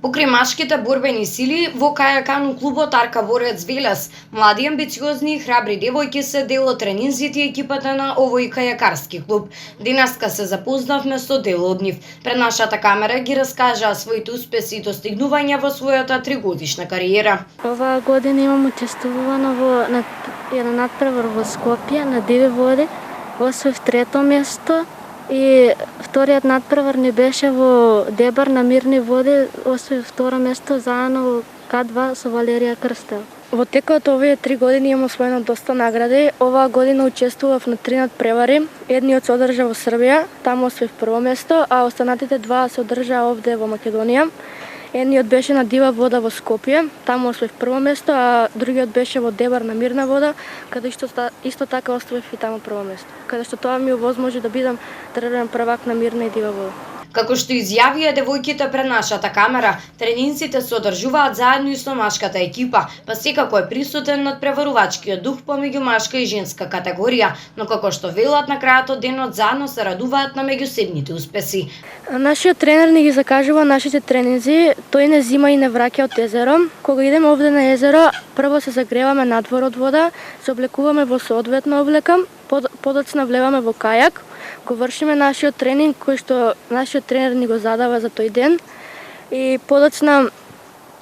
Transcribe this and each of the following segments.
Покрај машките борбени сили, во кајакану клубот Арка Борец Велес, млади, амбициозни и храбри девојки се дел од тренинзите и екипата на овој кајакарски клуб. Денеска се запознавме со дел од нив. Пред нашата камера ги раскажаа своите успеси и достигнувања во својата 3-годишна кариера. Оваа година имам учествувано во еден надпревар во Скопје на Диви води. Освоив 3-то место и вториот надпревар ни беше во Дебар на Мирни води, освоив 2-ро место заедно К2 со Валерија Крстел. Во текот овие 3 години имам освоено доста награди. Оваа година учествував на 3 надпревари. Едниот се одржа во Србија, таму освоив 1-во место, а останатите 2 се одржаа овде во Македонија. Едниот беше на Дива вода во Скопје, таму освоив 1-во место, а другиот беше во Дебар на Мирна вода, каде исто така освоив и таму 1-во место. Каде што тоа ми овозможи да бидам државен првак на Мирна и Дива вода. Како што изјавија девојките пред нашата камера, тренинзите се одржуваат заедно и со машката екипа, па секако е присутен надпреварувачкиот дух помеѓу машка и женска категорија, но како што велат на крајот од денот заедно се радуваат на меѓусебните успеси. Нашиот тренер ни ги закажува нашите тренинзи, тој не зима и не враќа од езеро. Кога идеме овде на езеро, прво се загреваме надвор од вода, се облекуваме во соодветна облека, подоцна влеваме во кајак, го вршиме нашиот тренинг кој што нашиот тренер ни го задава за тој ден и подоцна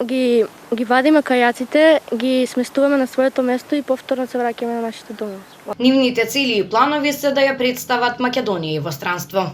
ги вадиме кајаците, ги сместуваме на своето место и повторно се враќаме на нашите домови. Нивните цели и планови се да ја представат Македонија и во странство.